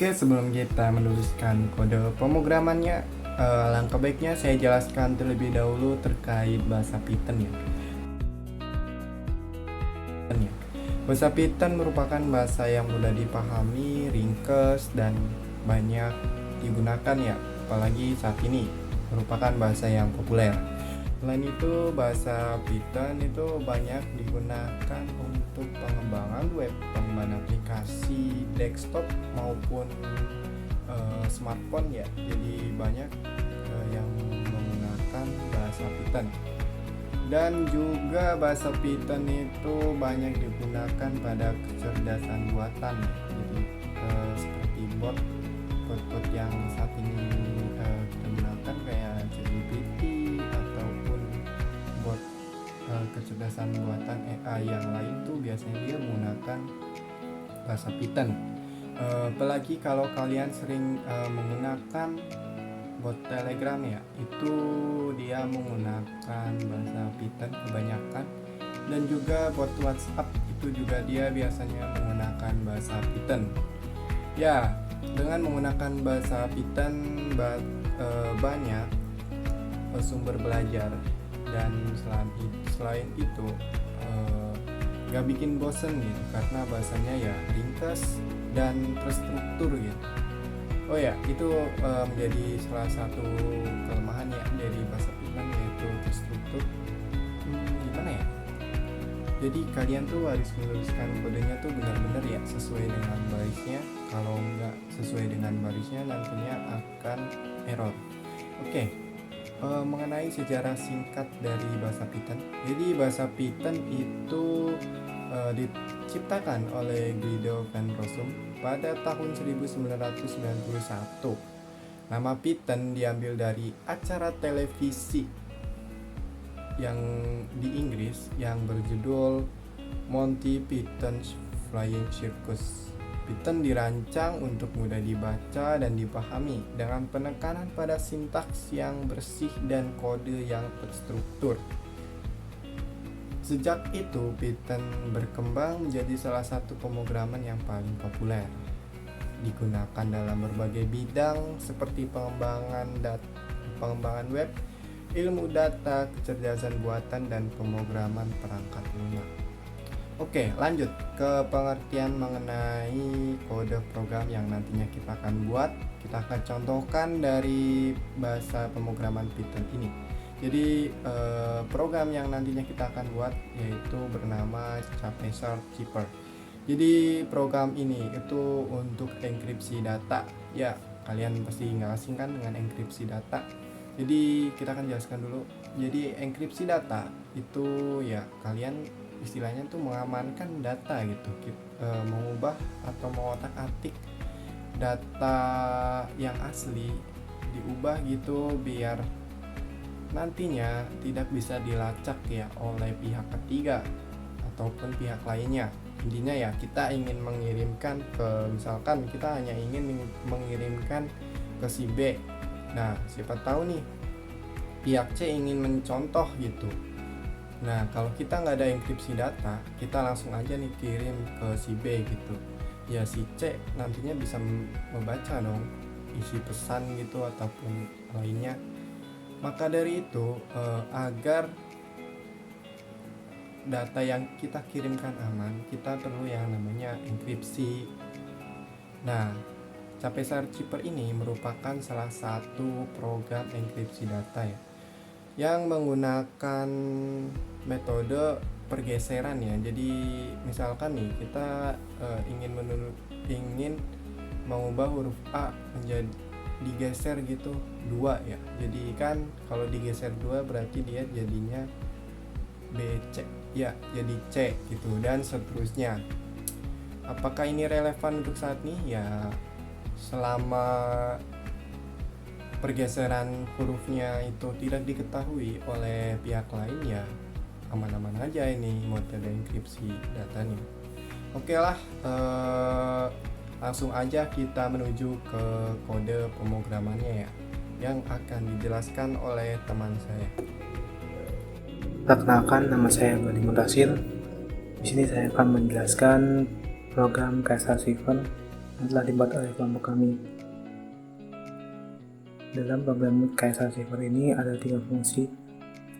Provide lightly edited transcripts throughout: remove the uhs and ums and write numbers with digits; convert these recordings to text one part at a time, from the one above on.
Oke, sebelum kita menuliskan kode pemrogramannya, langkah baiknya saya jelaskan terlebih dahulu terkait bahasa Python ya. Bahasa Python merupakan bahasa yang mudah dipahami, ringkas, dan banyak digunakan ya, apalagi saat ini merupakan bahasa yang populer. Selain itu, bahasa Python itu banyak digunakan untuk pengembangan web, pengembangan aplikasi desktop maupun smartphone ya. Jadi banyak yang menggunakan bahasa Python. Dan juga bahasa Python itu banyak digunakan pada kecerdasan buatan ya. Jadi seperti bot yang saat ini kita gunakan kayak ChatGPT ataupun bot kecerdasan buatan AI yang lain tuh biasanya dia menggunakan bahasa Python. Apalagi kalau kalian sering menggunakan bot Telegram ya, itu dia menggunakan bahasa Python kebanyakan, dan juga bot WhatsApp itu juga dia biasanya menggunakan bahasa Python. Ya, dengan menggunakan bahasa Python banyak sumber belajar, dan selain itu gak bikin bosen gitu, karena bahasanya ya ringkas dan terstruktur gitu. Oh ya, itu menjadi salah satu kelemahan ya dari bahasa Python, yaitu terstruktur. Gimana ya? Jadi kalian tuh harus menuliskan kodenya tuh benar-benar ya sesuai dengan barisnya. Kalau nggak sesuai dengan barisnya nantinya akan error. Oke, mengenai sejarah singkat dari bahasa Python. Jadi bahasa Python itu diciptakan oleh Guido van Rossum pada tahun 1991. Nama Python diambil dari acara televisi yang di Inggris yang berjudul Monty Python's Flying Circus. Python dirancang untuk mudah dibaca dan dipahami dengan penekanan pada sintaks yang bersih dan kode yang terstruktur. Sejak itu, Python berkembang menjadi salah satu pemrograman yang paling populer. Digunakan dalam berbagai bidang seperti pengembangan web, ilmu data, kecerdasan buatan, dan pemrograman perangkat lunak. Oke, lanjut ke pengertian mengenai kode program yang nantinya kita akan buat. Kita akan contohkan dari bahasa pemrograman Python ini. Jadi program yang nantinya kita akan buat yaitu bernama Chaser Keeper. Jadi program ini itu untuk enkripsi data. Ya, kalian pasti nggak asing kan dengan enkripsi data. Jadi kita akan jelaskan dulu. Jadi enkripsi data itu ya kalian istilahnya tuh mengamankan data gitu, mengubah atau mengotak-atik data yang asli, diubah gitu biar nantinya tidak bisa dilacak ya oleh pihak ketiga ataupun pihak lainnya. Intinya ya kita ingin mengirimkan misalkan kita hanya ingin mengirimkan ke si B. Nah, siapa tahu nih pihak C ingin mencontoh gitu. Nah, kalau kita nggak ada enkripsi data, kita langsung aja nih kirim ke si B gitu. Ya si C nantinya bisa membaca dong isi pesan gitu ataupun lainnya. Maka dari itu, agar data yang kita kirimkan aman, kita perlu yang namanya enkripsi. Nah, Chaser Keeper ini merupakan salah satu program enkripsi data ya, yang menggunakan metode pergeseran ya. Jadi misalkan nih kita ingin mengubah huruf A menjadi digeser gitu 2 ya. Jadi kan kalau digeser 2 berarti dia jadinya BC ya, jadi C gitu, dan seterusnya. Apakah ini relevan untuk saat ini? Ya selama pergeseran hurufnya itu tidak diketahui oleh pihak lain ya aman-aman aja ini metode enkripsi datanya. Oke lah, langsung aja kita menuju ke kode pemrogramannya ya, yang akan dijelaskan oleh teman saya. Perkenalkan, nama saya Badi Mutasir. Di sini saya akan menjelaskan program Chaser Keeper yang telah dibuat oleh kelompok kami. Dalam program Caesar Cipher ini ada 3 fungsi.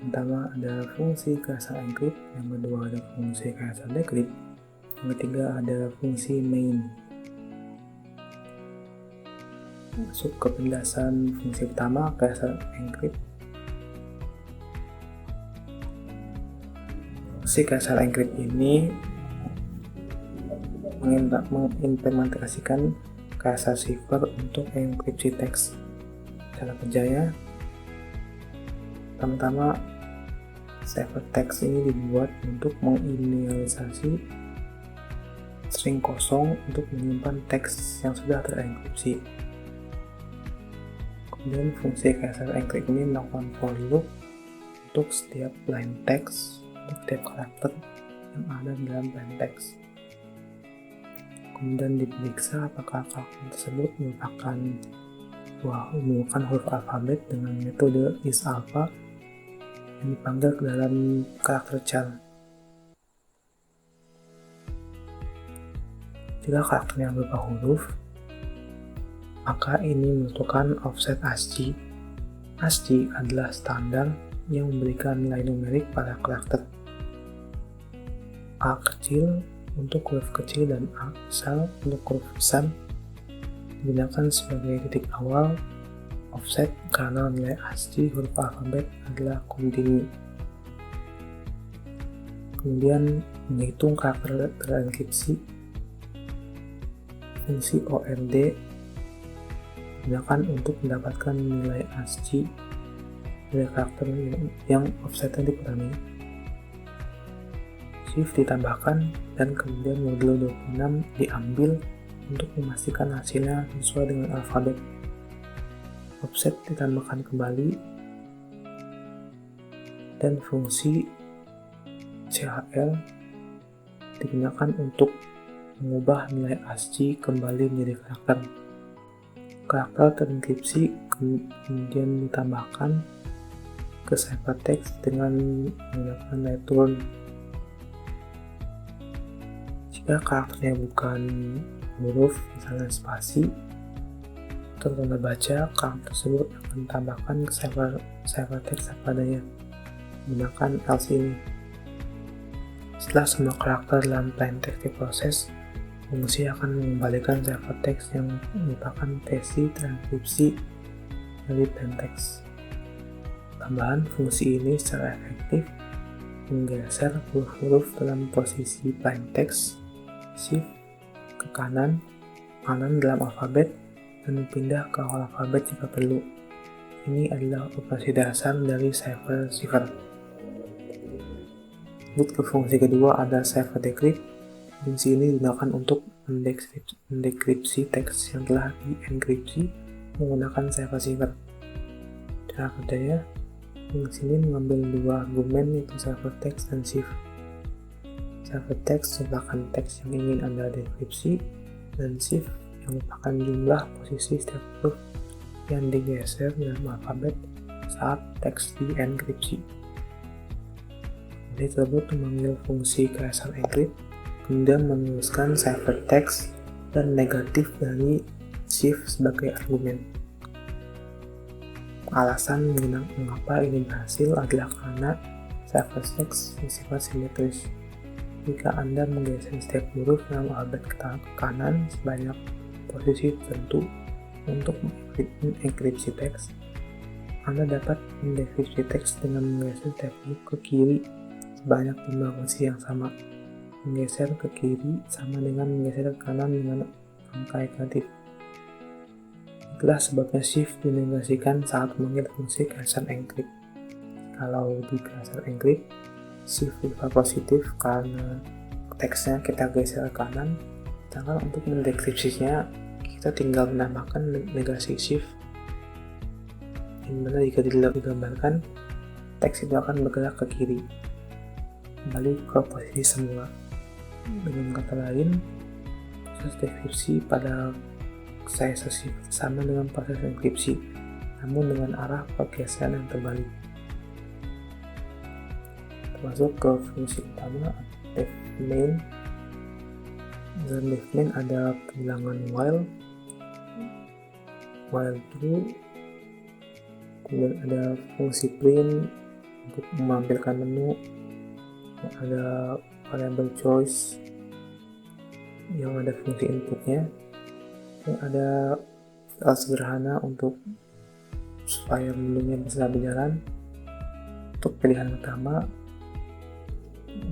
Pertama ada fungsi Caesar encrypt, yang kedua ada fungsi Caesar decrypt, yang ketiga ada fungsi main. Masuk ke penjelasan fungsi pertama, Caesar encrypt. Fungsi Caesar encrypt ini mengimplementasikan Caesar Cipher untuk enkripsi teks. Cara kerjanya, pertama cipher text ini dibuat untuk menginisialisasi string kosong untuk menyimpan teks yang sudah terenkripsi. Kemudian fungsi Caesar encrypt ini melakukan for loop untuk setiap line text, untuk setiap karakter yang ada dalam line text. Kemudian diperiksa apakah karakter tersebut merupakan huruf alfabet dengan metode isAlpha yang dipanggil ke dalam karakter char. Jika karakternya berupa huruf, maka ini membutuhkan offset ASCII. ASCII adalah standar yang memberikan nilai numerik pada karakter. A kecil untuk huruf kecil dan A besar untuk huruf besar digunakan sebagai titik awal offset karena nilai ASCII huruf alfabet adalah kontinu. Kemudian menghitung karakter terenkripsi, fungsi ORD digunakan untuk mendapatkan nilai ASCII dari karakter yang offsetnya dikurangi. Shift ditambahkan dan kemudian modulo 26 diambil untuk memastikan hasilnya sesuai dengan alfabet. Offset ditambahkan kembali dan fungsi CHL digunakan untuk mengubah nilai ASCII kembali menjadi karakter. Karakter terenkripsi kemudian ditambahkan ke ciphertext dengan menggunakan nilai turn. Jika karakternya bukan huruf, misalnya spasi atau tanda baca, karakter tersebut akan ditambahkan ke ciphertext apa adanya menggunakan else ini. Setelah semua karakter dalam plain text diproses, fungsi akan mengembalikan ciphertext yang merupakan versi terenkripsi dari plain text. Tambahan fungsi ini secara efektif menggeser huruf-huruf dalam posisi plain text, shift ke kanan dalam alfabet, dan pindah ke awal alfabet jika perlu. Ini adalah operasi dasar dari cipher cipher. Lanjut ke fungsi kedua ada cipher decrypt. Fungsi ini digunakan untuk mendekripsi teks yang telah dienkripsi menggunakan cipher cipher. Cara kerjanya, fungsi ini mengambil 2 argumen yaitu ciphertext dan shift. Ciphertext merupakan teks yang ingin Anda dekripsi, dan shift yang merupakan jumlah posisi setiap huruf yang digeser dalam alfabet saat teks dienkripsi. Jadi tersebut memanggil fungsi Caesar encrypt, kemudian menuliskan ciphertext dan negatif dari shift sebagai argumen. Alasan mengapa ini berhasil adalah karena ciphertext bersifat simetris. Jika Anda menggeser setiap huruf dalam alfabet ke kanan sebanyak posisi tertentu untuk mengenkripsi teks, Anda dapat mendekripsi teks dengan menggeser setiap huruf ke kiri sebanyak 5 posisi yang sama. Menggeser ke kiri sama dengan menggeser ke kanan dengan angka negatif. Itulah sebabnya shift dinegasikan saat memanggil fungsi Caesar encrypt. Kalau di Caesar encrypt, shift berupa positif karena teksnya kita geser ke kanan, sedangkan untuk mendekripsinya kita tinggal menambahkan negasi shift, dimana jika digambarkan teks itu akan bergerak ke kiri kembali ke posisi semula. Dengan kata lain, proses dekripsi pada Caesar Cipher sama dengan proses enkripsi, namun dengan arah pergeseran yang terbalik. Masuk ke fungsi utama def main. Dalam div main ada penghilangan while true, kemudian ada fungsi print untuk menampilkan menu, ada variable choice yang ada fungsi inputnya, dan ada file sederhana untuk supaya menunya bisa berjalan. Untuk pilihan pertama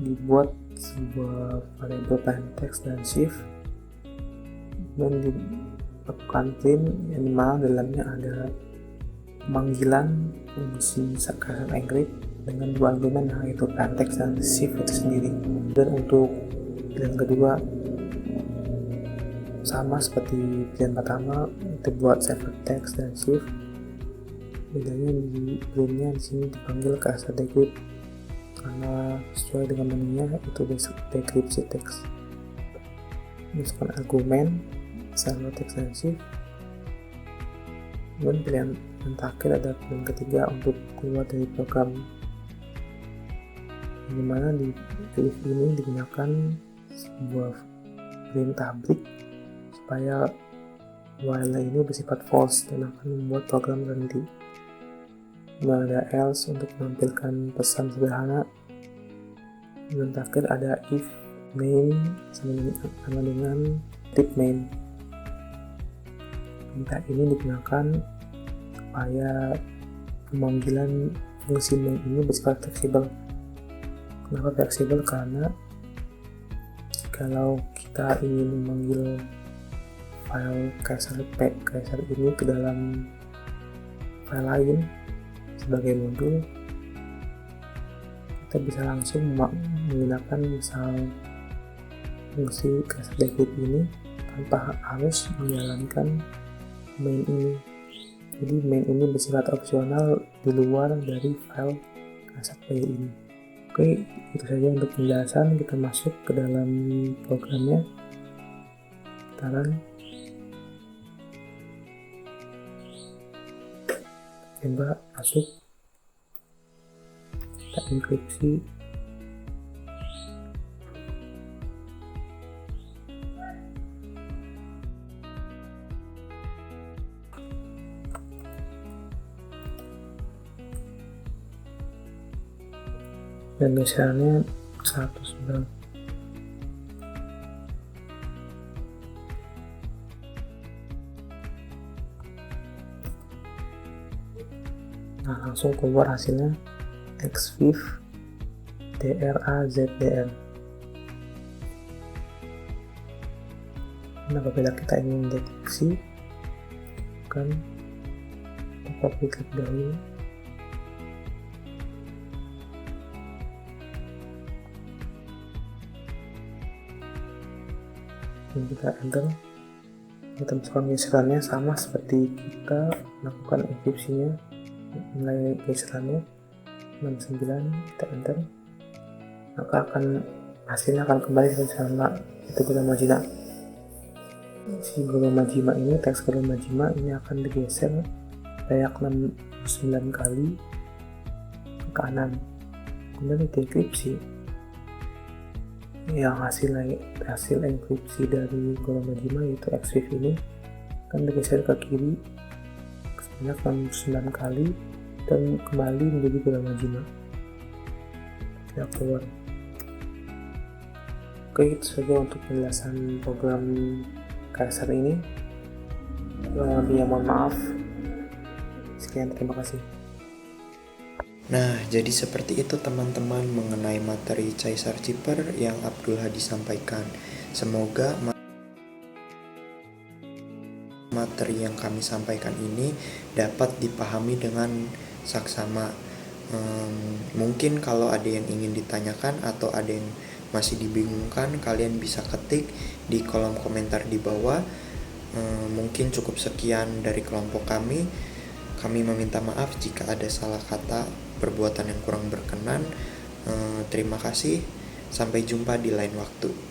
dibuat sebuah variable plain text dan shift, dan dilakukan print yang dimana dalamnya ada pemanggilan fungsi cursor encrypt dengan dua argumen, yaitu plain text dan shift itu sendiri. Dan untuk pilihan kedua sama seperti pilihan pertama, itu buat ciphertext dan shift. Bedanya di printnya di sini dipanggil cursor decrypt karena sesuai dengan menunya itu decryption text. Masukkan argumen ciphertext dan shift. Dan pilihan yang terakhir ada pilihan ketiga untuk keluar dari program, dimana di if ini digunakan sebuah perintah break supaya while ini bersifat false dan akan membuat program berhenti. Kemudian ada else untuk menampilkan pesan sederhana. Dan terakhir ada if main sama dengan tip main. Perintah ini digunakan supaya pemanggilan fungsi main ini bersifat fleksibel. Kenapa fleksibel? Karena kalau kita ingin memanggil file cursor ini ke dalam file lain sebagai modul, kita bisa langsung menggunakan misal fungsi cursor decrypt ini tanpa harus menjalankan main ini. Jadi main ini bersifat opsional di luar dari file cursor play ini. Oke, itu saja untuk penjelasan. Kita masuk ke dalam programnya. Sekarang coba masuk, kita enkripsi. Dan misalnya 109. Nah, langsung keluar hasilnya xviv DRAZDR. Nah, apabila kita ingin mendeteksi, kan copy klik dahulu. Dan kita enter, kita masukkan geserannya sama seperti kita lakukan enkripsinya. Mulai geserannya 69, kita enter, maka hasilnya akan kembali sama itu Goro Majima. Si Goro Majima ini, teks Goro Majima ini akan digeser banyak 69 kali ke kanan, kemudian dekripsi. Yang hasil enkripsi dari Goro Majima yaitu xviv ini akan digeser ke kiri sebanyak 69 kali dan kembali menjadi Goro Majima. Kita keluar. Oke, itu saja untuk penjelasan program cursor ini. Kurang lebihnya mohon maaf. Sekian, terima kasih. Nah, jadi seperti itu teman-teman mengenai materi Caesar Zipper yang Abdul Hadi sampaikan. Semoga materi yang kami sampaikan ini dapat dipahami dengan saksama. Mungkin kalau ada yang ingin ditanyakan atau ada yang masih dibingungkan, kalian bisa ketik di kolom komentar di bawah. Mungkin cukup sekian dari kelompok kami. Kami meminta maaf jika ada salah kata, perbuatan yang kurang berkenan. Terima kasih. Sampai jumpa di lain waktu.